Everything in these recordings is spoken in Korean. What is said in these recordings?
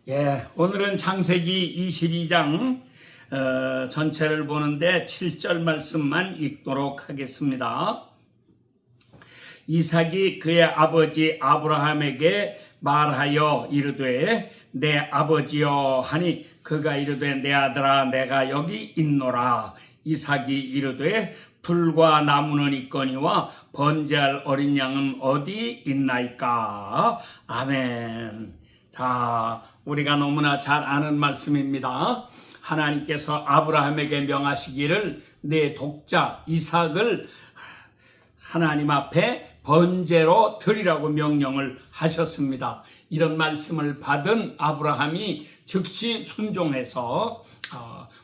오늘은 창세기 22장 전체를 보는데 7절 말씀만 읽도록 하겠습니다. 이삭이 그의 아버지 아브라함에게 말하여 이르되 내 아버지여 하니 그가 이르되 내 아들아 내가 여기 있노라. 이삭이 이르되 풀과 나무는 있거니와 번제할 어린 양은 어디 있나이까. 아멘. 자, 우리가 너무나 잘 아는 말씀입니다. 하나님께서 아브라함에게 명하시기를 내 독자 이삭을 하나님 앞에 번제로 드리라고 명령을 하셨습니다. 이런 말씀을 받은 아브라함이 즉시 순종해서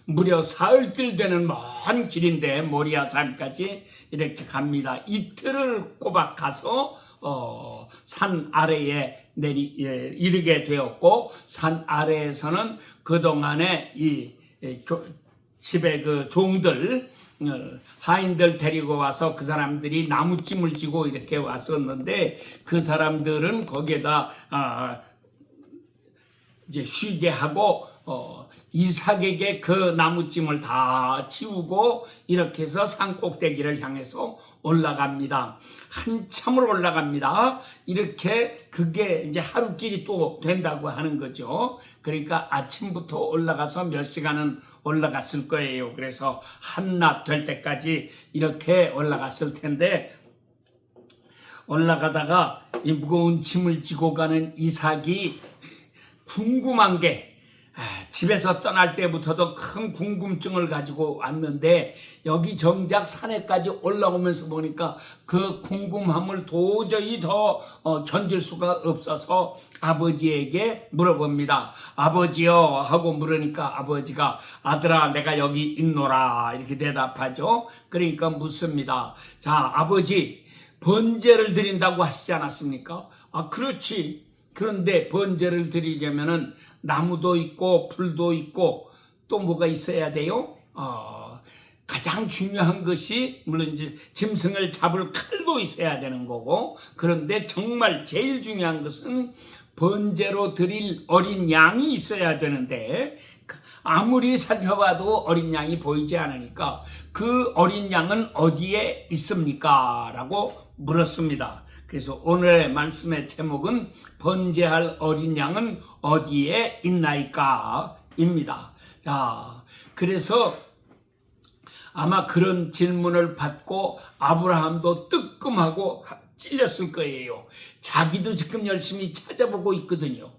무려 사흘길 되는 먼 길인데 모리아산까지 이렇게 갑니다. 이틀을 꼬박 가서 산 아래에 이르게 되었고, 산 아래에서는 그동안에 집에 그 종들 하인들 데리고 와서 그 사람들이 나무찜을 지고 이렇게 왔었는데, 그 사람들은 거기에다 이제 쉬게 하고 이삭에게 그 나무찜을 다 치우고 이렇게 해서 산 꼭대기를 향해서 올라갑니다. 한참을 올라갑니다. 이렇게 그게 이제 하루길이 또 된다고 하는 거죠. 그러니까 아침부터 올라가서 몇 시간은 올라갔을 거예요. 그래서 한낮 될 때까지 이렇게 올라갔을 텐데, 올라가다가 이 무거운 짐을 지고 가는 이삭이 궁금한 게, 집에서 떠날 때부터도 큰 궁금증을 가지고 왔는데 여기 정작 산에까지 올라오면서 보니까 그 궁금함을 도저히 더 견딜 수가 없어서 아버지에게 물어봅니다. 아버지요 하고 물으니까 아버지가 아들아 내가 여기 있노라 이렇게 대답하죠. 그러니까 묻습니다. 자, 아버지 번제를 드린다고 하시지 않았습니까? 그렇지. 그런데 번제를 드리려면은 나무도 있고 풀도 있고 또 뭐가 있어야 돼요? 가장 중요한 것이 물론 이제 짐승을 잡을 칼도 있어야 되는 거고, 그런데 정말 제일 중요한 것은 번제로 드릴 어린 양이 있어야 되는데 아무리 살펴봐도 어린 양이 보이지 않으니까 그 어린 양은 어디에 있습니까? 라고 물었습니다. 그래서 오늘의 말씀의 제목은 번제할 어린 양은 어디에 있나이까? 입니다. 자, 그래서 아마 그런 질문을 받고 아브라함도 뜨끔하고 찔렸을 거예요. 자기도 지금 열심히 찾아보고 있거든요.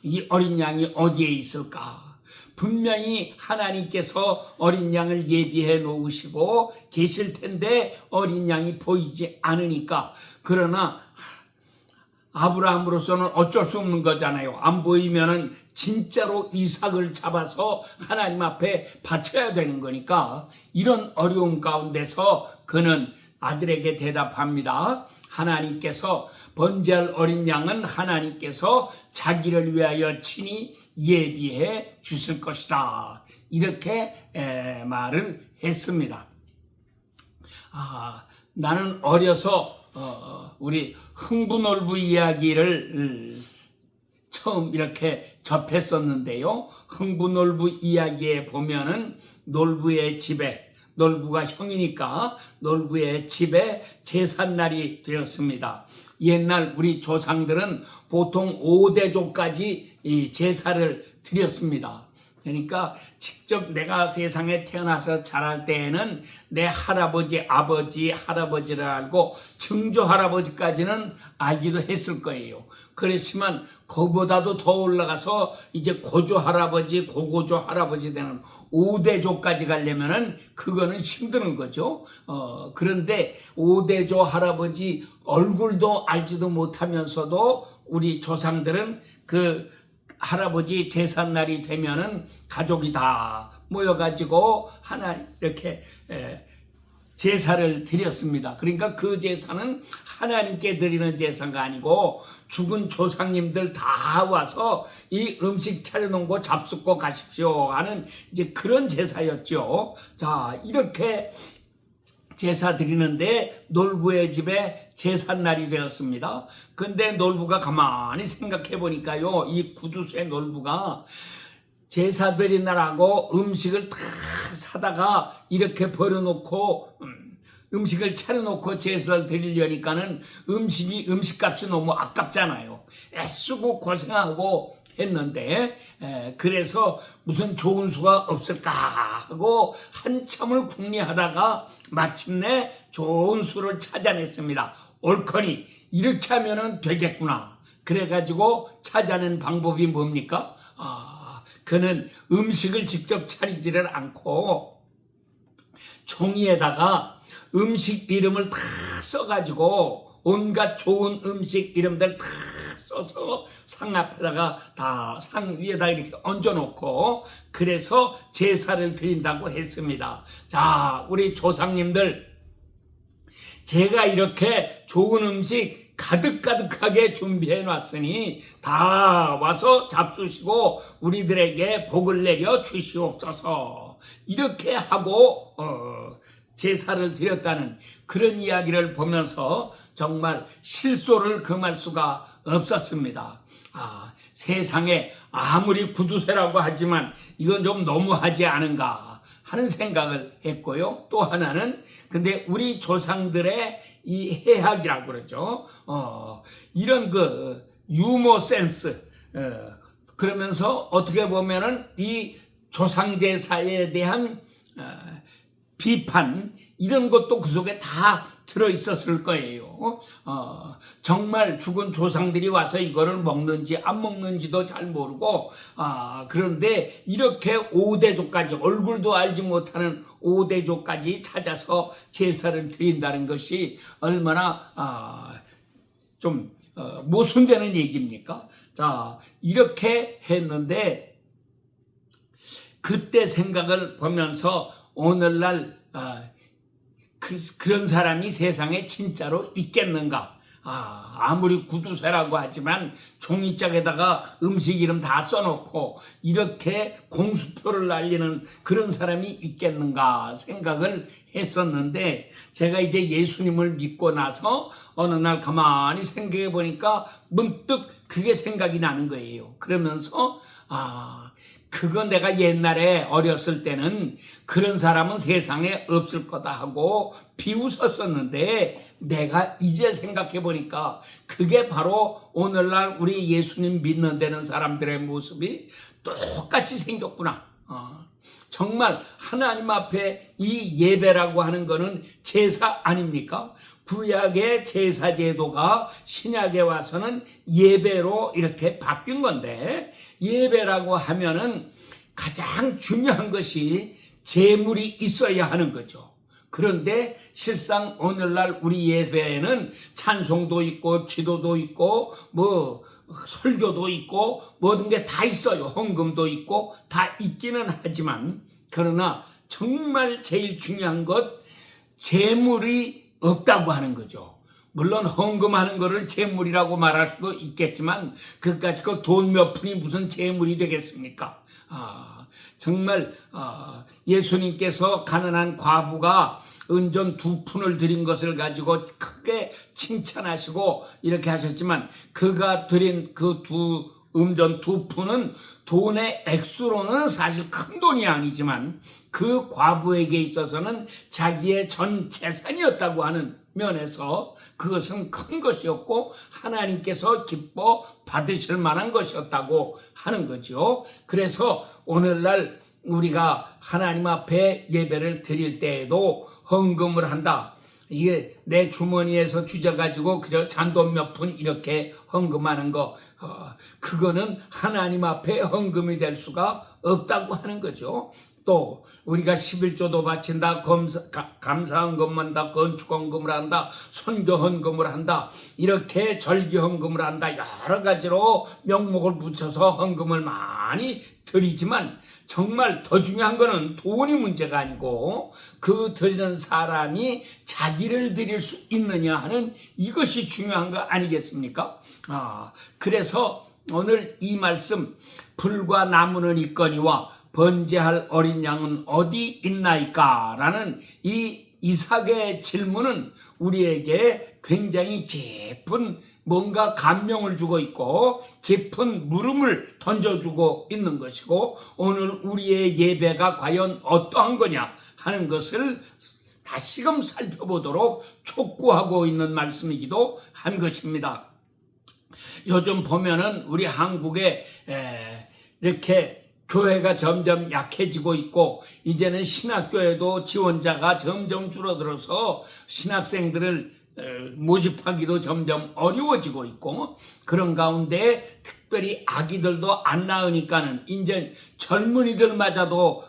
이 어린 양이 어디에 있을까? 분명히 하나님께서 어린 양을 예비해 놓으시고 계실 텐데 어린 양이 보이지 않으니까. 그러나 아브라함으로서는 어쩔 수 없는 거잖아요. 안 보이면은 진짜로 이삭을 잡아서 하나님 앞에 바쳐야 되는 거니까. 이런 어려움 가운데서 그는 아들에게 대답합니다. 하나님께서 번제할 어린 양은 하나님께서 자기를 위하여 친히 예비해 주실 것이다. 이렇게 말을 했습니다. 나는 어려서 우리 흥부놀부 이야기를 처음 이렇게 접했었는데요. 흥부놀부 이야기에 보면은 놀부의 집에, 놀부가 형이니까 놀부의 집에 제삿날이 되었습니다. 옛날 우리 조상들은 보통 5대조까지 이 제사를 드렸습니다. 그러니까 직접 내가 세상에 태어나서 자랄 때에는 내 할아버지, 아버지, 할아버지를 알고 증조 할아버지까지는 알기도 했을 거예요. 그렇지만 그보다도 더 올라가서 이제 고조 할아버지, 고고조 할아버지 되는 5대조까지 가려면은 그거는 힘드는 거죠. 그런데 5대조 할아버지 얼굴도 알지도 못하면서도 우리 조상들은 그 할아버지 제삿날이 되면은 가족이 다 모여가지고 하나 이렇게 제사를 드렸습니다. 그러니까 그 제사는 하나님께 드리는 제사가 아니고 죽은 조상님들 다 와서 이 음식 차려놓은 거 잡숫고 가십시오 하는 이제 그런 제사였죠. 자, 이렇게 제사 드리는데 놀부의 집에 제삿날이 되었습니다. 근데 놀부가 가만히 생각해 보니까요, 이 구두쇠 놀부가 제사 드리느라고 음식을 다 사다가 이렇게 버려놓고 음식을 차려놓고 제사를 드리려니까는 음식값이 너무 아깝잖아요. 애쓰고 고생하고 했는데 그래서 무슨 좋은 수가 없을까 하고 한참을 궁리하다가 마침내 좋은 수를 찾아냈습니다. 옳거니 이렇게 하면은 되겠구나. 그래가지고 찾아낸 방법이 뭡니까? 그는 음식을 직접 차리지를 않고 종이에다가 음식 이름을 다 써가지고 온갖 좋은 음식 이름들 다 써서 상 앞에다가 상 위에다 이렇게 얹어놓고 그래서 제사를 드린다고 했습니다. 자, 우리 조상님들, 제가 이렇게 좋은 음식 가득가득하게 준비해 놨으니 다 와서 잡수시고 우리들에게 복을 내려 주시옵소서. 이렇게 하고 제사를 드렸다는 그런 이야기를 보면서 정말 실소를 금할 수가 없었습니다. 세상에 아무리 구두쇠라고 하지만 이건 좀 너무하지 않은가 하는 생각을 했고요. 또 하나는 근데 우리 조상들의 이 해학이라고 그러죠. 이런 그 유머 센스 그러면서 어떻게 보면은 이 조상 제사에 대한 비판 이런 것도 그 속에 다 들어있었을 거예요. 정말 죽은 조상들이 와서 이거를 먹는지 안 먹는지도 잘 모르고 그런데 이렇게 5대조까지 얼굴도 알지 못하는 5대조까지 찾아서 제사를 드린다는 것이 얼마나 좀 모순되는 얘기입니까? 자, 이렇게 했는데 그때 생각을 보면서 오늘날 그런 사람이 세상에 진짜로 있겠는가? 아무리 구두쇠라고 하지만 종이짝에다가 음식 이름 다 써놓고 이렇게 공수표를 날리는 그런 사람이 있겠는가 생각을 했었는데 제가 이제 예수님을 믿고 나서 어느 날 가만히 생각해 보니까 문득 그게 생각이 나는 거예요. 그러면서 그건 내가 옛날에 어렸을 때는 그런 사람은 세상에 없을 거다 하고 비웃었었는데 내가 이제 생각해 보니까 그게 바로 오늘날 우리 예수님 믿는 데는 사람들의 모습이 똑같이 생겼구나. 정말 하나님 앞에 이 예배라고 하는 거는 제사 아닙니까? 구약의 제사 제도가 신약에 와서는 예배로 이렇게 바뀐 건데 예배라고 하면은 가장 중요한 것이 제물이 있어야 하는 거죠. 그런데 실상 오늘날 우리 예배에는 찬송도 있고 기도도 있고 설교도 있고 모든 게 다 있어요. 헌금도 있고 다 있기는 하지만 그러나 정말 제일 중요한 것 제물이 없다고 하는 거죠. 물론 헌금하는 거를 제물이라고 말할 수도 있겠지만 그까짓 거 돈 몇 푼이 무슨 제물이 되겠습니까? 정말 예수님께서 가난한 과부가 은전 2푼을 드린 것을 가지고 크게 칭찬하시고 이렇게 하셨지만 그가 드린 그 음전 2푼은 돈의 액수로는 사실 큰 돈이 아니지만 그 과부에게 있어서는 자기의 전 재산이었다고 하는 면에서 그것은 큰 것이었고 하나님께서 기뻐 받으실 만한 것이었다고 하는 거죠. 그래서 오늘날 우리가 하나님 앞에 예배를 드릴 때에도 헌금을 한다. 이게 내 주머니에서 주져가지고 그저 잔돈 몇 푼 이렇게 헌금하는 거 그거는 하나님 앞에 헌금이 될 수가 없다고 하는 거죠. 또 우리가 11조도 바친다, 감사 헌금을 한다, 건축 헌금을 한다, 선교 헌금을 한다, 이렇게 절기 헌금을 한다, 여러 가지로 명목을 붙여서 헌금을 많이 드리지만 정말 더 중요한 거는 돈이 문제가 아니고 그 드리는 사람이 자기를 드릴 수 있느냐 하는 이것이 중요한 거 아니겠습니까? 그래서 오늘 이 말씀 불과 나무는 있거니와 번제할 어린 양은 어디 있나이까? 라는 이 이삭의 질문은 우리에게 굉장히 깊은 뭔가 감명을 주고 있고 깊은 물음을 던져주고 있는 것이고, 오늘 우리의 예배가 과연 어떠한 거냐 하는 것을 다시금 살펴보도록 촉구하고 있는 말씀이기도 한 것입니다. 요즘 보면은 우리 한국에 이렇게 교회가 점점 약해지고 있고, 이제는 신학교에도 지원자가 점점 줄어들어서 신학생들을 모집하기도 점점 어려워지고 있고, 그런 가운데 특별히 아기들도 안 낳으니까는 이제 젊은이들마저도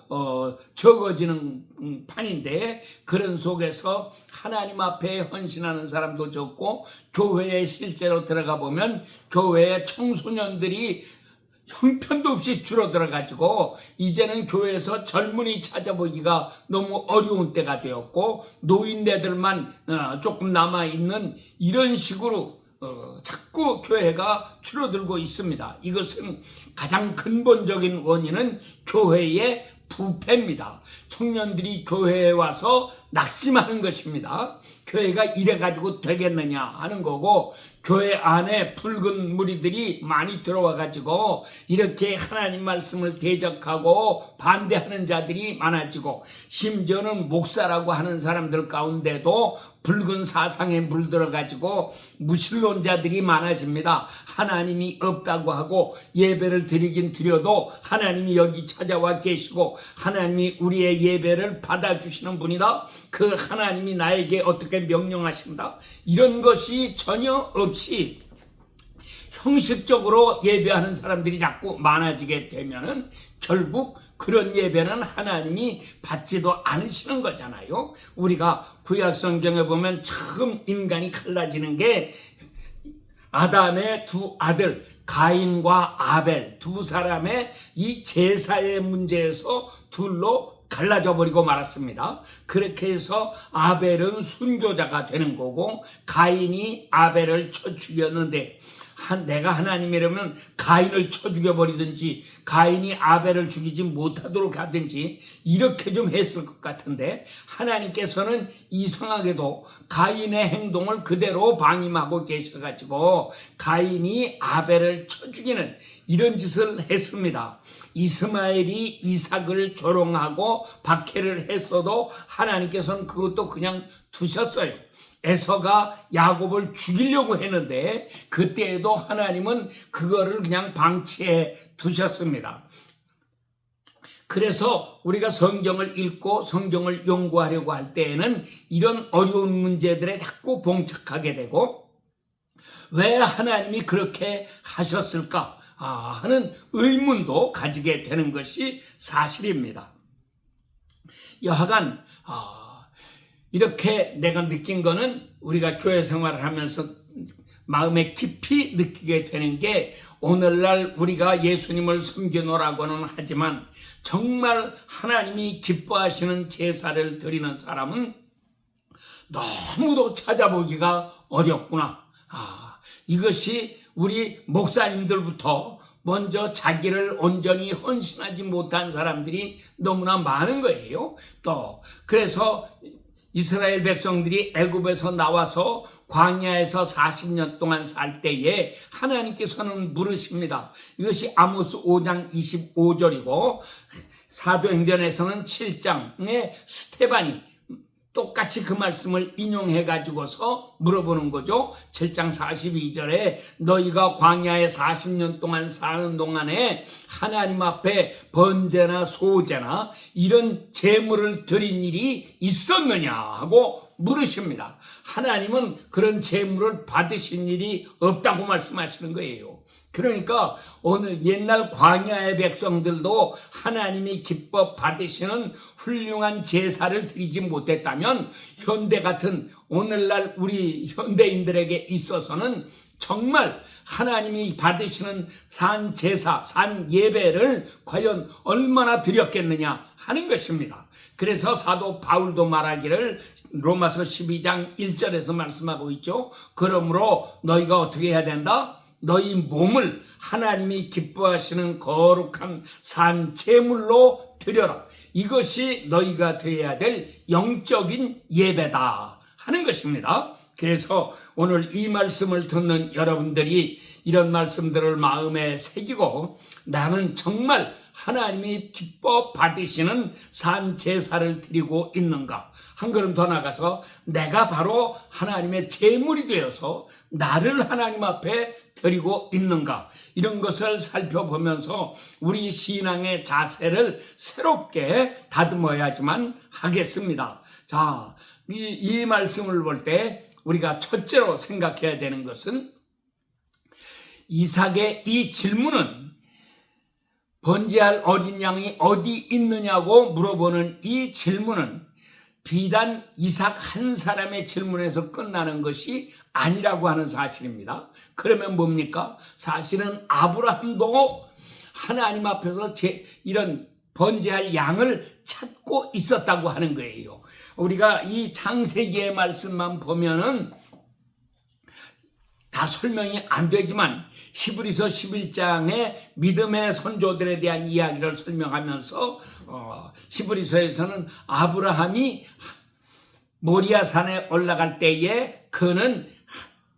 적어지는 판인데, 그런 속에서 하나님 앞에 헌신하는 사람도 적고, 교회에 실제로 들어가 보면 교회에 청소년들이 형편도 없이 줄어들어가지고 이제는 교회에서 젊은이 찾아보기가 너무 어려운 때가 되었고, 노인네들만 조금 남아있는 이런 식으로 자꾸 교회가 줄어들고 있습니다. 이것은 가장 근본적인 원인은 교회의 부패입니다. 청년들이 교회에 와서 낙심하는 것입니다. 교회가 이래가지고 되겠느냐 하는 거고, 교회 안에 붉은 무리들이 많이 들어와가지고 이렇게 하나님 말씀을 대적하고 반대하는 자들이 많아지고, 심지어는 목사라고 하는 사람들 가운데도 붉은 사상에 물들어가지고 무신론자들이 많아집니다. 하나님이 없다고 하고 예배를 드리긴 드려도 하나님이 여기 찾아와 계시고 하나님이 우리의 예배를 받아주시는 분이다, 그 하나님이 나에게 어떻게 명령하신다, 이런 것이 전혀 없이 형식적으로 예배하는 사람들이 자꾸 많아지게 되면은 결국 그런 예배는 하나님이 받지도 않으시는 거잖아요. 우리가 구약 성경에 보면 처음 인간이 갈라지는 게 아담의 두 아들 가인과 아벨 두 사람의 이 제사의 문제에서 둘로 갈라져 버리고 말았습니다. 그렇게 해서 아벨은 순교자가 되는 거고, 가인이 아벨을 쳐 죽였는데, 내가 하나님이라면 가인을 쳐 죽여버리든지 가인이 아벨을 죽이지 못하도록 하든지 이렇게 좀 했을 것 같은데, 하나님께서는 이상하게도 가인의 행동을 그대로 방임하고 계셔가지고 가인이 아벨을 쳐 죽이는 이런 짓을 했습니다. 이스마엘이 이삭을 조롱하고 박해를 했어도 하나님께서는 그것도 그냥 두셨어요. 에서가 야곱을 죽이려고 했는데 그때에도 하나님은 그거를 그냥 방치해 두셨습니다. 그래서 우리가 성경을 읽고 성경을 연구하려고 할 때에는 이런 어려운 문제들에 자꾸 봉착하게 되고, 왜 하나님이 그렇게 하셨을까 하는 의문도 가지게 되는 것이 사실입니다. 여하간 이렇게 내가 느낀 거는, 우리가 교회 생활을 하면서 마음에 깊이 느끼게 되는 게, 오늘날 우리가 예수님을 섬기노라고는 하지만 정말 하나님이 기뻐하시는 제사를 드리는 사람은 너무도 찾아보기가 어렵구나. 이것이 우리 목사님들부터 먼저 자기를 온전히 헌신하지 못한 사람들이 너무나 많은 거예요. 또 그래서 이스라엘 백성들이 애굽에서 나와서 광야에서 40년 동안 살 때에 하나님께서는 물으십니다. 이것이 아모스 5장 25절이고 사도행전에서는 7장에 스테반이 똑같이 그 말씀을 인용해 가지고서 물어보는 거죠. 7장 42절에 너희가 광야에 40년 동안 사는 동안에 하나님 앞에 번제나 소제나 이런 제물을 드린 일이 있었느냐 하고 물으십니다. 하나님은 그런 제물을 받으신 일이 없다고 말씀하시는 거예요. 그러니까 오늘 옛날 광야의 백성들도 하나님이 기뻐 받으시는 훌륭한 제사를 드리지 못했다면, 현대 같은 오늘날 우리 현대인들에게 있어서는 정말 하나님이 받으시는 산 제사, 산 예배를 과연 얼마나 드렸겠느냐 하는 것입니다. 그래서 사도 바울도 말하기를 로마서 12장 1절에서 말씀하고 있죠. 그러므로 너희가 어떻게 해야 된다? 너희 몸을 하나님이 기뻐하시는 거룩한 산 제물로 드려라. 이것이 너희가 드려야 될 영적인 예배다 하는 것입니다. 그래서 오늘 이 말씀을 듣는 여러분들이 이런 말씀들을 마음에 새기고 나는 정말 하나님이 기뻐 받으시는 산 제사를 드리고 있는가? 한 걸음 더 나가서 내가 바로 하나님의 제물이 되어서 나를 하나님 앞에 드리고 있는가? 이런 것을 살펴보면서 우리 신앙의 자세를 새롭게 다듬어야지만 하겠습니다. 자, 이 말씀을 볼 때 우리가 첫째로 생각해야 되는 것은 이삭의 이 질문은 번제할 어린 양이 어디 있느냐고 물어보는 이 질문은 비단 이삭 한 사람의 질문에서 끝나는 것이 아니라고 하는 사실입니다. 그러면 뭡니까? 사실은 아브라함도 하나님 앞에서 이런 번제할 양을 찾고 있었다고 하는 거예요. 우리가 이 창세기의 말씀만 보면은 다 설명이 안 되지만 히브리서 11장의 믿음의 선조들에 대한 이야기를 설명하면서 히브리서에서는 아브라함이 모리아산에 올라갈 때에 그는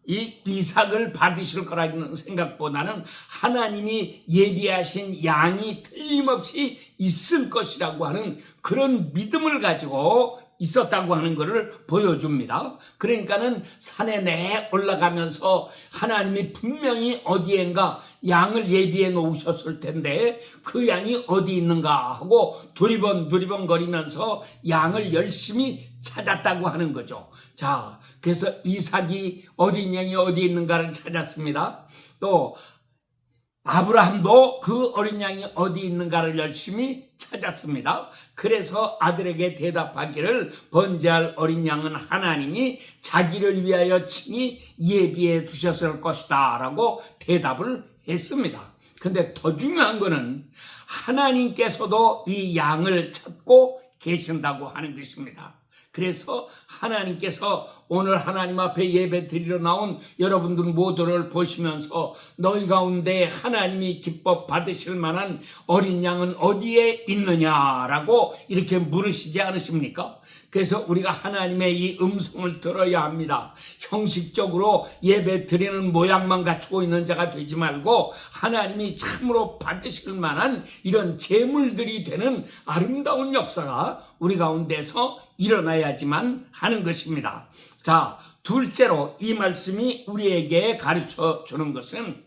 이 이삭을 받으실 거라는 생각보다는 하나님이 예비하신 양이 틀림없이 있을 것이라고 하는 그런 믿음을 가지고 있었다고 하는 것을 보여줍니다. 그러니까는 산에 내 올라가면서 하나님이 분명히 어디엔가 양을 예비해 놓으셨을 텐데 그 양이 어디 있는가 하고 두리번 거리면서 양을 열심히 찾았다고 하는 거죠. 자, 그래서 이삭이 어린 양이 어디 있는가를 찾았습니다. 또 아브라함도 그 어린 양이 어디 있는가를 열심히 찾았습니다. 그래서 아들에게 대답하기를 번제할 어린 양은 하나님이 자기를 위하여 친히 예비해 두셨을 것이다 라고 대답을 했습니다. 근데 더 중요한 거는 하나님께서도 이 양을 찾고 계신다고 하는 것입니다. 그래서 하나님께서 오늘 하나님 앞에 예배 드리러 나온 여러분들 모두를 보시면서 너희 가운데 하나님이 기뻐 받으실 만한 어린 양은 어디에 있느냐라고 이렇게 물으시지 않으십니까? 그래서 우리가 하나님의 이 음성을 들어야 합니다. 형식적으로 예배 드리는 모양만 갖추고 있는 자가 되지 말고 하나님이 참으로 받으실 만한 이런 제물들이 되는 아름다운 역사가 우리 가운데서 일어나야지만 하는 것입니다. 자, 둘째로 이 말씀이 우리에게 가르쳐 주는 것은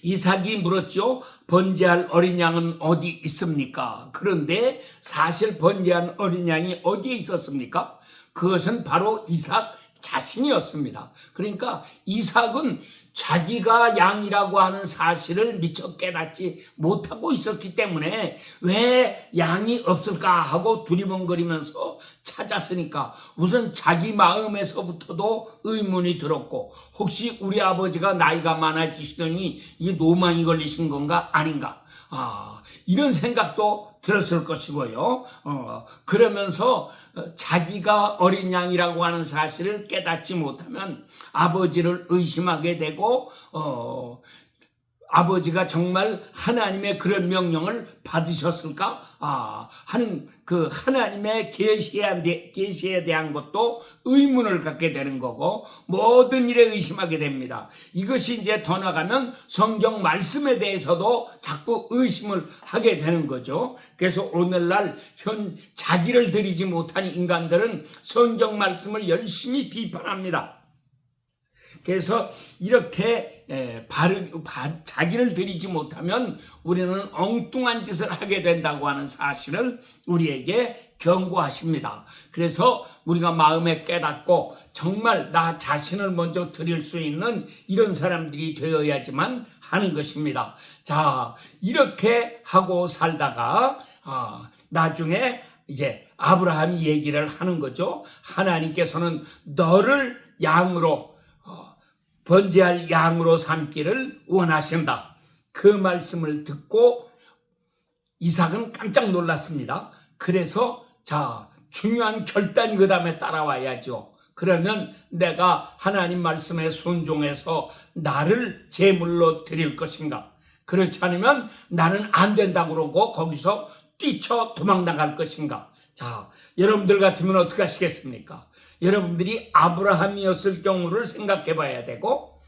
이삭이 물었죠. 번제할 어린 양은 어디 있습니까? 그런데 사실 번제한 어린 양이 어디에 있었습니까? 그것은 바로 이삭 자신이었습니다. 그러니까 이삭은 자기가 양이라고 하는 사실을 미처 깨닫지 못하고 있었기 때문에 왜 양이 없을까 하고 두리번거리면서 찾았으니까 우선 자기 마음에서부터도 의문이 들었고 혹시 우리 아버지가 나이가 많아지시더니 이게 노망이 걸리신 건가 아닌가 이런 생각도 들었을 것이고요. 그러면서 자기가 어린 양이라고 하는 사실을 깨닫지 못하면 아버지를 의심하게 되고 아버지가 정말 하나님의 그런 명령을 받으셨을까? 하는 그 하나님의 계시에 대한 것도 의문을 갖게 되는 거고 모든 일에 의심하게 됩니다. 이것이 이제 더 나가면 성경 말씀에 대해서도 자꾸 의심을 하게 되는 거죠. 그래서 오늘날 자기를 드리지 못한 인간들은 성경 말씀을 열심히 비판합니다. 그래서 이렇게 자기를 드리지 못하면 우리는 엉뚱한 짓을 하게 된다고 하는 사실을 우리에게 경고하십니다. 그래서 우리가 마음에 깨닫고 정말 나 자신을 먼저 드릴 수 있는 이런 사람들이 되어야지만 하는 것입니다. 자, 이렇게 하고 살다가 나중에 이제 아브라함이 얘기를 하는 거죠. 하나님께서는 너를 양으로 번제할 양으로 삼기를 원하신다. 그 말씀을 듣고 이삭은 깜짝 놀랐습니다. 그래서 자, 중요한 결단이 그 다음에 따라와야죠. 그러면 내가 하나님 말씀에 순종해서 나를 제물로 드릴 것인가? 그렇지 않으면 나는 안 된다고 그러고 거기서 뛰쳐 도망 나갈 것인가? 자, 여러분들 같으면 어떻게 하시겠습니까? 여러분들이 아브라함이었을 경우를 생각해 봐야 되고,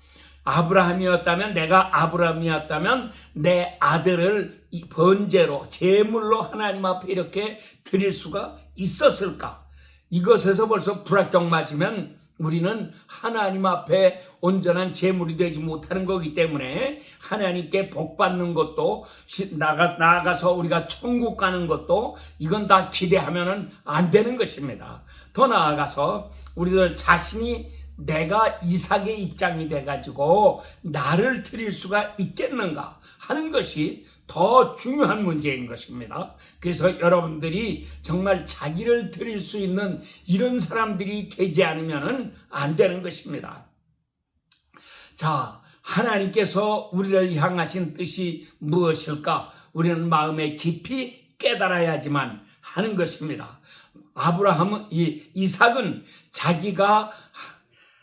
내가 아브라함이었다면 내 아들을 이 번제로 제물로 하나님 앞에 이렇게 드릴 수가 있었을까? 이것에서 벌써 불합격 맞으면 우리는 하나님 앞에 온전한 제물이 되지 못하는 거기 때문에 하나님께 복 받는 것도 나아가서 우리가 천국 가는 것도 이건 다 기대하면은 안 되는 것입니다. 더 나아가서 우리들 자신이 내가 이삭의 입장이 돼가지고 나를 드릴 수가 있겠는가 하는 것이 더 중요한 문제인 것입니다. 그래서 여러분들이 정말 자기를 드릴 수 있는 이런 사람들이 되지 않으면 안 되는 것입니다. 자, 하나님께서 우리를 향하신 뜻이 무엇일까? 우리는 마음에 깊이 깨달아야지만 하는 것입니다. 이삭은 자기가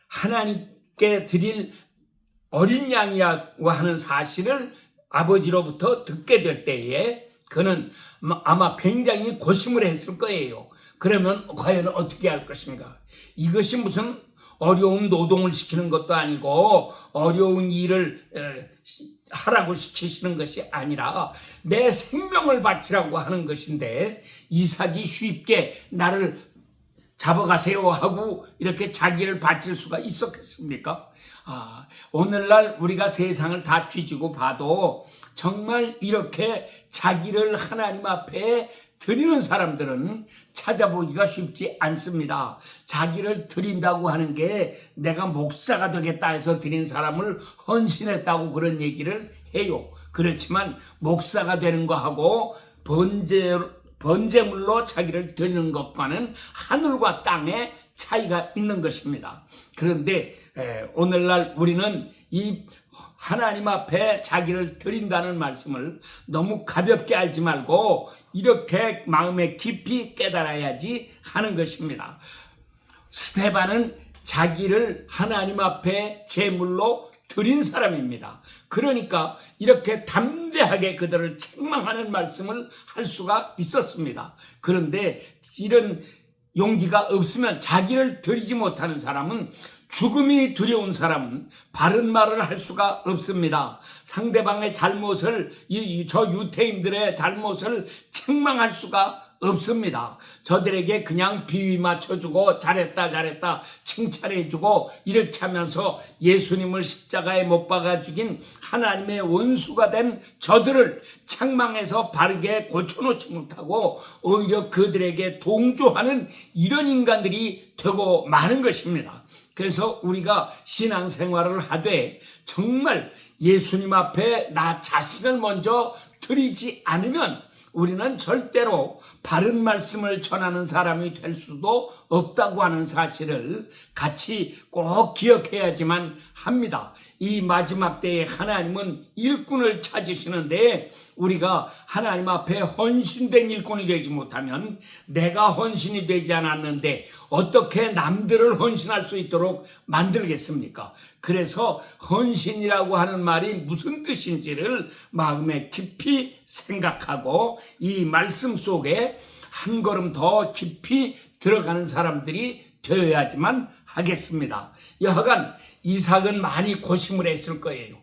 하나님께 드릴 어린 양이라고 하는 사실을 아버지로부터 듣게 될 때에 그는 아마 굉장히 고심을 했을 거예요. 그러면 과연 어떻게 할 것인가? 이것이 무슨 어려운 노동을 시키는 것도 아니고 어려운 일을 하라고 시키시는 것이 아니라 내 생명을 바치라고 하는 것인데 이삭이 쉽게 나를 잡아가세요 하고 이렇게 자기를 바칠 수가 있었겠습니까? 오늘날 우리가 세상을 다 뒤지고 봐도 정말 이렇게 자기를 하나님 앞에 드리는 사람들은 찾아보기가 쉽지 않습니다. 자기를 드린다고 하는 게 내가 목사가 되겠다 해서 드린 사람을 헌신했다고 그런 얘기를 해요. 그렇지만 목사가 되는 거하고 번제물로 자기를 드리는 것과는 하늘과 땅의 차이가 있는 것입니다. 그런데 오늘날 우리는 이 하나님 앞에 자기를 드린다는 말씀을 너무 가볍게 알지 말고 이렇게 마음에 깊이 깨달아야지 하는 것입니다. 스데반은 자기를 하나님 앞에 제물로 드린 사람입니다. 그러니까 이렇게 담대하게 그들을 책망하는 말씀을 할 수가 있었습니다. 그런데 이런 용기가 없으면 자기를 드리지 못하는 사람은 죽음이 두려운 사람은 바른 말을 할 수가 없습니다. 상대방의 잘못을 저 유태인들의 잘못을 책망할 수가 없습니다. 저들에게 그냥 비위 맞춰주고 잘했다 칭찬해주고 이렇게 하면서 예수님을 십자가에 못 박아 죽인 하나님의 원수가 된 저들을 책망해서 바르게 고쳐놓지 못하고 오히려 그들에게 동조하는 이런 인간들이 되고 마는 것입니다. 그래서 우리가 신앙생활을 하되 정말 예수님 앞에 나 자신을 먼저 드리지 않으면 우리는 절대로 바른 말씀을 전하는 사람이 될 수도 없다고 하는 사실을 같이 꼭 기억해야지만 합니다. 이 마지막 때에 하나님은 일꾼을 찾으시는데 우리가 하나님 앞에 헌신된 일꾼이 되지 못하면 내가 헌신이 되지 않았는데 어떻게 남들을 헌신할 수 있도록 만들겠습니까? 그래서 헌신이라고 하는 말이 무슨 뜻인지를 마음에 깊이 생각하고 이 말씀 속에 한 걸음 더 깊이 들어가는 사람들이 되어야지만 하겠습니다. 여하간 이삭은 많이 고심을 했을 거예요.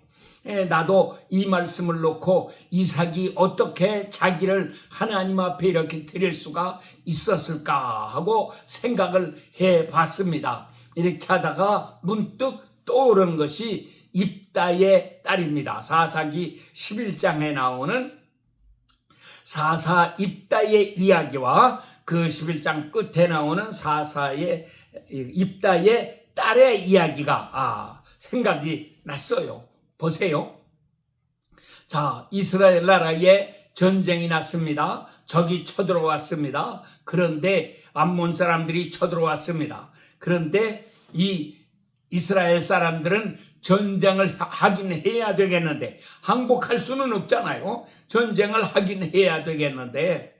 나도 이 말씀을 놓고 이삭이 어떻게 자기를 하나님 앞에 이렇게 드릴 수가 있었을까 하고 생각을 해봤습니다. 이렇게 하다가 문득 떠오른 것이 입다의 딸입니다. 사사기 11장에 나오는 사사 입다의 이야기와 그 11장 끝에 나오는 사사의 입다의 딸의 이야기가 생각이 났어요. 보세요. 자, 이스라엘 나라에 전쟁이 났습니다. 적이 쳐들어왔습니다. 그런데 암몬 사람들이 쳐들어왔습니다. 그런데 이 이스라엘 사람들은 전쟁을 하긴 해야 되겠는데 항복할 수는 없잖아요. 전쟁을 하긴 해야 되겠는데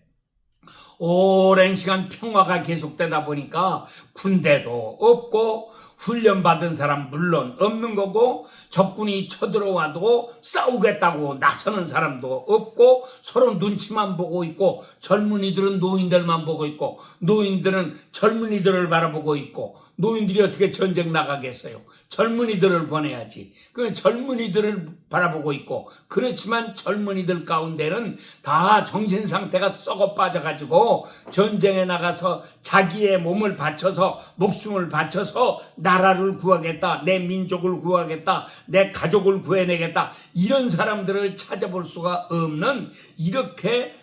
오랜 시간 평화가 계속되다 보니까 군대도 없고 훈련받은 사람 물론 없는 거고 적군이 쳐들어와도 싸우겠다고 나서는 사람도 없고 서로 눈치만 보고 있고 젊은이들은 노인들만 보고 있고 노인들은 젊은이들을 바라보고 있고 노인들이 어떻게 전쟁 나가겠어요? 젊은이들을 보내야지. 그 젊은이들을 바라보고 있고 그렇지만 젊은이들 가운데는 다 정신 상태가 썩어 빠져가지고 전쟁에 나가서 자기의 몸을 바쳐서 목숨을 바쳐서 나라를 구하겠다, 내 민족을 구하겠다, 내 가족을 구해내겠다 이런 사람들을 찾아볼 수가 없는 이렇게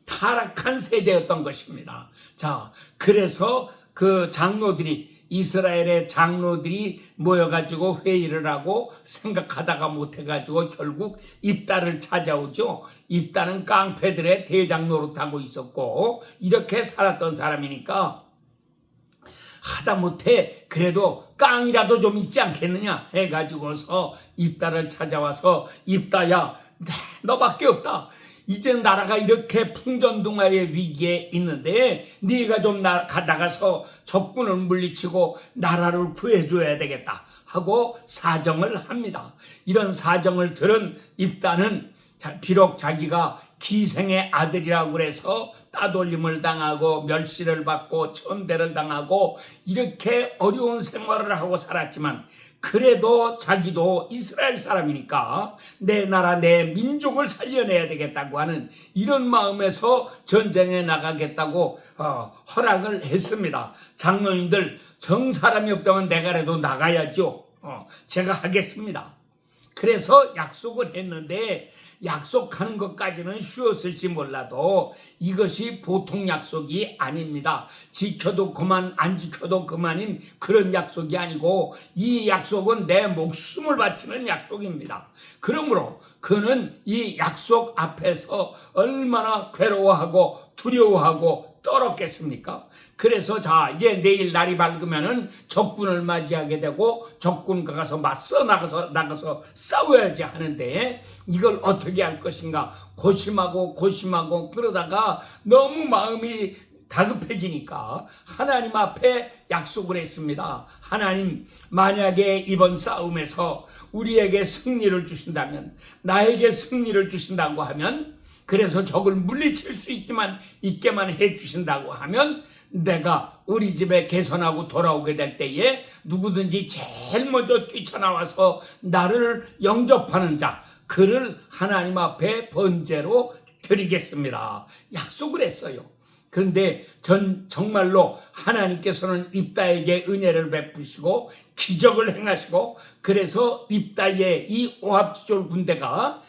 타락한 세대였던 것입니다. 자, 그래서 그 장로들이 이스라엘의 장로들이 모여가지고 회의를 하고 생각하다가 못해가지고 결국 입다를 찾아오죠. 입다는 깡패들의 대장 노릇하고 있었고 이렇게 살았던 사람이니까 하다못해 그래도 깡이라도 좀 있지 않겠느냐 해가지고서 입다를 찾아와서 입다야 너밖에 없다. 이제 나라가 이렇게 풍전등화의 위기에 있는데 네가 좀 나가서 적군을 물리치고 나라를 구해줘야 되겠다 하고 사정을 합니다. 이런 사정을 들은 입다는 비록 자기가 기생의 아들이라고 그래서 따돌림을 당하고 멸시를 받고 천대를 당하고 이렇게 어려운 생활을 하고 살았지만 그래도 자기도 이스라엘 사람이니까 내 나라 내 민족을 살려내야 되겠다고 하는 이런 마음에서 전쟁에 나가겠다고 허락을 했습니다. 장로님들 정 사람이 없다면 내가라도 나가야죠. 제가 하겠습니다. 그래서 약속을 했는데 약속하는 것까지는 쉬웠을지 몰라도 이것이 보통 약속이 아닙니다. 지켜도 그만 안 지켜도 그만인 그런 약속이 아니고 이 약속은 내 목숨을 바치는 약속입니다. 그러므로 그는 이 약속 앞에서 얼마나 괴로워하고 두려워하고 떨었겠습니까? 그래서 자 이제 내일 날이 밝으면은 적군을 맞이하게 되고 적군과 가서 맞서 나가서 싸워야지 하는데 이걸 어떻게 할 것인가 고심하고 그러다가 너무 마음이 다급해지니까 하나님 앞에 약속을 했습니다. 하나님 만약에 이번 싸움에서 우리에게 승리를 주신다면 나에게 승리를 주신다고 하면 그래서 적을 물리칠 수 있게만 해주신다고 하면 내가 우리 집에 개선하고 돌아오게 될 때에 누구든지 제일 먼저 뛰쳐나와서 나를 영접하는 자 그를 하나님 앞에 번제로 드리겠습니다. 약속을 했어요. 그런데 정말로 하나님께서는 입다에게 은혜를 베푸시고 기적을 행하시고 그래서 입다의 이 오합지졸 군대가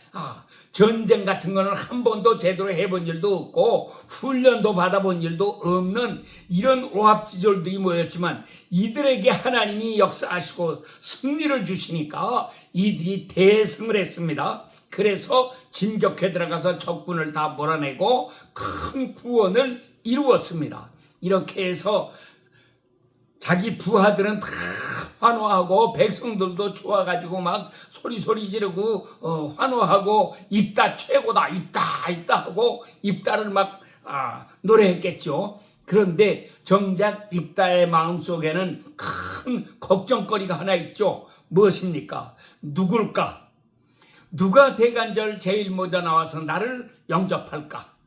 전쟁 같은 거는 한 번도 제대로 해본 일도 없고 훈련도 받아본 일도 없는 이런 오합지졸들이 모였지만 이들에게 하나님이 역사하시고 승리를 주시니까 이들이 대승을 했습니다. 그래서 진격해 들어가서 적군을 다 몰아내고 큰 구원을 이루었습니다. 이렇게 해서 자기 부하들은 다 환호하고 백성들도 좋아가지고 막 소리 지르고 환호하고 입다 최고다 입다 하고 입다를 막 노래했겠죠. 그런데 정작 입다의 마음속에는 큰 걱정거리가 하나 있죠. 무엇입니까? 누굴까? 누가 대간절 제일 먼저 나와서 나를 영접할까?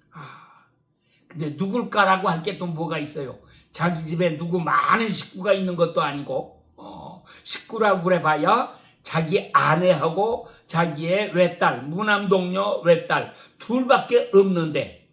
근데 누굴까라고 할 게 또 뭐가 있어요? 자기 집에 누구 많은 식구가 있는 것도 아니고 식구라고 그래봐야 자기 아내하고 자기의 외딸 무남동녀 외딸 둘밖에 없는데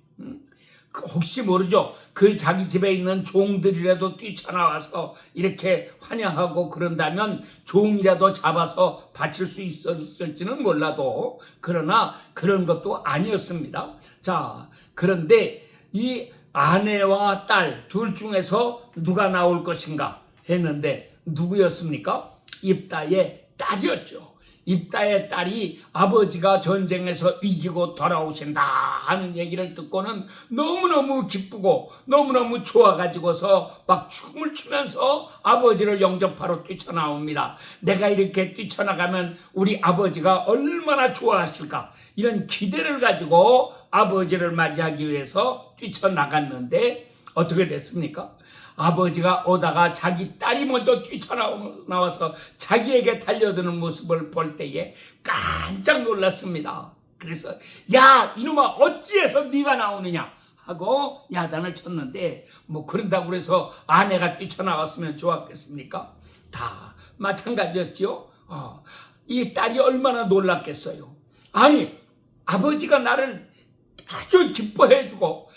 혹시 모르죠? 그 자기 집에 있는 종들이라도 뛰쳐나와서 이렇게 환영하고 그런다면 종이라도 잡아서 바칠 수 있었을지는 몰라도 그러나 그런 것도 아니었습니다. 자, 그런데 이 아내와 딸 둘 중에서 누가 나올 것인가 했는데 누구였습니까? 입다의 딸이었죠. 입다의 딸이 아버지가 전쟁에서 이기고 돌아오신다 하는 얘기를 듣고는 너무너무 기쁘고 너무너무 좋아가지고서 막 춤을 추면서 아버지를 영접하러 뛰쳐나옵니다. 내가 이렇게 뛰쳐나가면 우리 아버지가 얼마나 좋아하실까, 이런 기대를 가지고 아버지를 맞이하기 위해서 뛰쳐나갔는데 어떻게 됐습니까? 아버지가 오다가 자기 딸이 먼저 뛰쳐나와서 자기에게 달려드는 모습을 볼 때에 깜짝 놀랐습니다. 그래서 야, 이놈아, 어찌해서 네가 나오느냐 하고 야단을 쳤는데, 뭐 그런다고 해서 아내가 뛰쳐나왔으면 좋았겠습니까? 다 마찬가지였죠. 이 딸이 얼마나 놀랐겠어요. 아니, 아버지가 나를 아주 기뻐해주고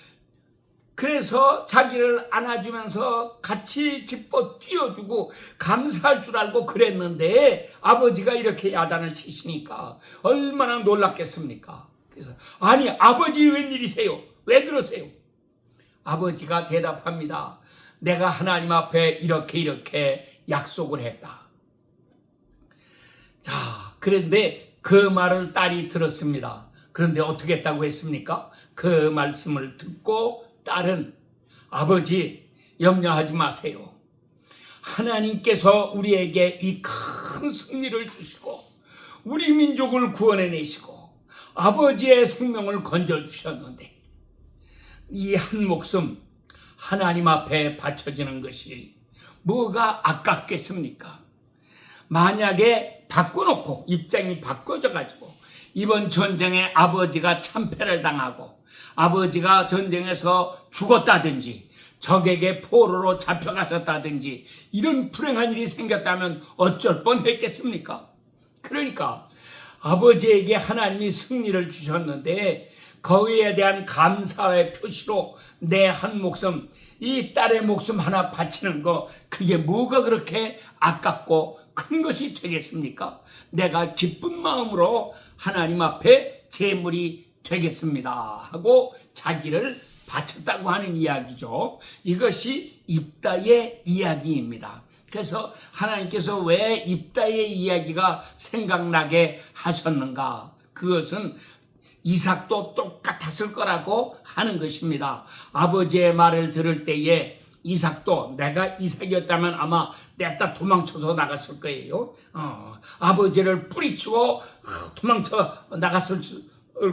그래서 자기를 안아주면서 같이 기뻐 뛰어주고 감사할 줄 알고 그랬는데 아버지가 이렇게 야단을 치시니까 얼마나 놀랐겠습니까? 그래서 아니, 아버지 웬일이세요? 왜 그러세요? 아버지가 대답합니다. 내가 하나님 앞에 이렇게 약속을 했다. 자, 그런데 그 말을 딸이 들었습니다. 그런데 어떻게 했다고 했습니까? 그 말씀을 듣고 딸은 아버지 염려하지 마세요. 하나님께서 우리에게 이 큰 승리를 주시고 우리 민족을 구원해내시고 아버지의 생명을 건져주셨는데 이 한 목숨 하나님 앞에 바쳐지는 것이 뭐가 아깝겠습니까? 만약에 바꿔놓고 입장이 바꿔져가지고 이번 전쟁에 아버지가 참패를 당하고 아버지가 전쟁에서 죽었다든지 적에게 포로로 잡혀가셨다든지 이런 불행한 일이 생겼다면 어쩔 뻔했겠습니까? 그러니까 아버지에게 하나님이 승리를 주셨는데 거기에 대한 감사의 표시로 내 한 목숨, 이 딸의 목숨 하나 바치는 거, 그게 뭐가 그렇게 아깝고 큰 것이 되겠습니까? 내가 기쁜 마음으로 하나님 앞에 제물이 되겠습니다 하고 자기를 바쳤다고 하는 이야기죠. 이것이 입다의 이야기입니다. 그래서 하나님께서 왜 입다의 이야기가 생각나게 하셨는가? 그것은 이삭도 똑같았을 거라고 하는 것입니다. 아버지의 말을 들을 때에 이삭도 내가 이삭이었다면 아마 냈다 도망쳐서 나갔을 거예요. 아버지를 뿌리치고 도망쳐 나갔을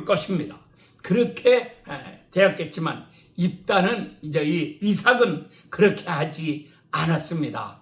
것입니다. 그렇게 되었겠지만 입다는 이제 이 이삭은 그렇게 하지 않았습니다.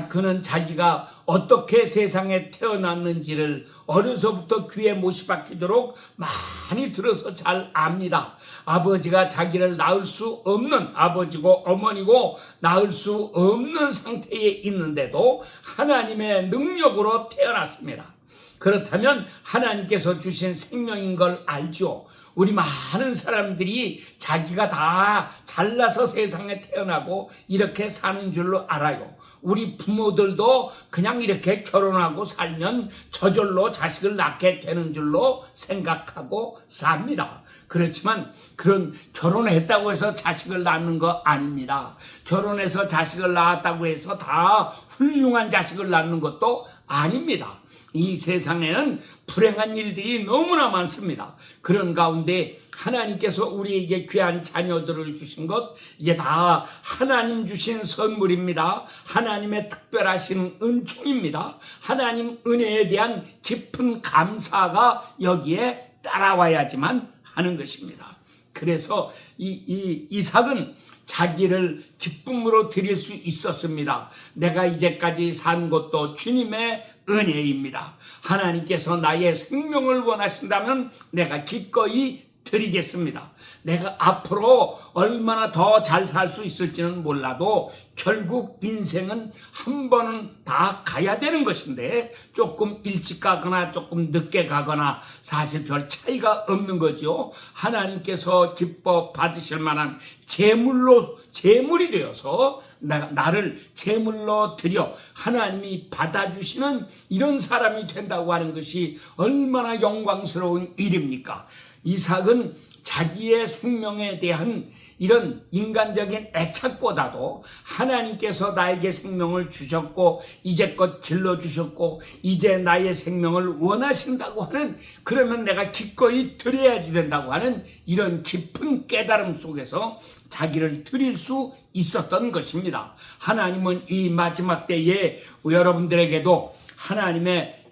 그는 자기가 어떻게 세상에 태어났는지를 어려서부터 귀에 못이 박히도록 많이 들어서 잘 압니다. 아버지가 자기를 낳을 수 없는 아버지고 어머니고 낳을 수 없는 상태에 있는데도 하나님의 능력으로 태어났습니다. 그렇다면 하나님께서 주신 생명인 걸 알죠. 우리 많은 사람들이 자기가 다 잘나서 세상에 태어나고 이렇게 사는 줄로 알아요. 우리 부모들도 그냥 이렇게 결혼하고 살면 저절로 자식을 낳게 되는 줄로 생각하고 삽니다. 그렇지만 그런 결혼했다고 해서 자식을 낳는 거 아닙니다. 결혼해서 자식을 낳았다고 해서 다 훌륭한 자식을 낳는 것도 아닙니다. 이 세상에는 불행한 일들이 너무나 많습니다. 그런 가운데 하나님께서 우리에게 귀한 자녀들을 주신 것, 이게 다 하나님 주신 선물입니다. 하나님의 특별하신 은총입니다. 하나님 은혜에 대한 깊은 감사가 여기에 따라와야지만 하는 것입니다. 그래서 이삭은 자기를 기쁨으로 드릴 수 있었습니다. 내가 이제까지 산 것도 주님의 은혜입니다. 하나님께서 나의 생명을 원하신다면 내가 기꺼이 드리겠습니다. 내가 앞으로 얼마나 더 잘 살 수 있을지는 몰라도 결국 인생은 한 번은 다 가야 되는 것인데 조금 일찍 가거나 조금 늦게 가거나 사실 별 차이가 없는 거죠. 하나님께서 기뻐 받으실 만한 제물이 되어서 나를 제물로 드려 하나님이 받아주시는 이런 사람이 된다고 하는 것이 얼마나 영광스러운 일입니까? 이삭은 자기의 생명에 대한 이런 인간적인 애착보다도 하나님께서 나에게 생명을 주셨고 이제껏 길러주셨고 이제 나의 생명을 원하신다고 하는, 그러면 내가 기꺼이 드려야지 된다고 하는 이런 깊은 깨달음 속에서 자기를 드릴 수 있었던 것입니다. 하나님은 이 마지막 때에 여러분들에게도 하나님의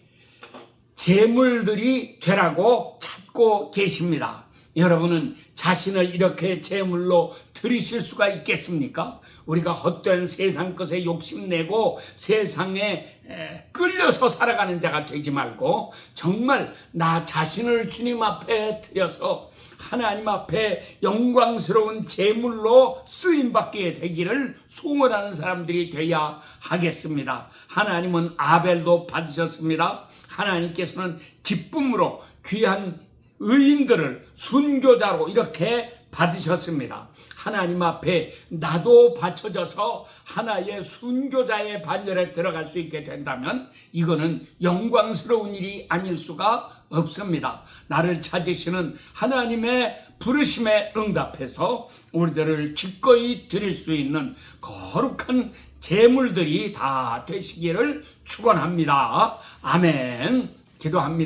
제물들이 되라고 찾고 계십니다. 여러분은 자신을 이렇게 제물로 드리실 수가 있겠습니까? 우리가 헛된 세상 것에 욕심내고 세상에 끌려서 살아가는 자가 되지 말고 정말 나 자신을 주님 앞에 드려서 하나님 앞에 영광스러운 제물로 쓰임받게 되기를 소원하는 사람들이 되어야 하겠습니다. 하나님은 아벨도 받으셨습니다. 하나님께서는 기쁨으로 귀한 의인들을 순교자로 이렇게 받으셨습니다. 하나님 앞에 나도 바쳐져서 하나의 순교자의 반열에 들어갈 수 있게 된다면 이거는 영광스러운 일이 아닐 수가 없습니다. 나를 찾으시는 하나님의 부르심에 응답해서 우리들을 기꺼이 드릴 수 있는 거룩한 제물들이 다 되시기를 축원합니다. 아멘. 기도합니다.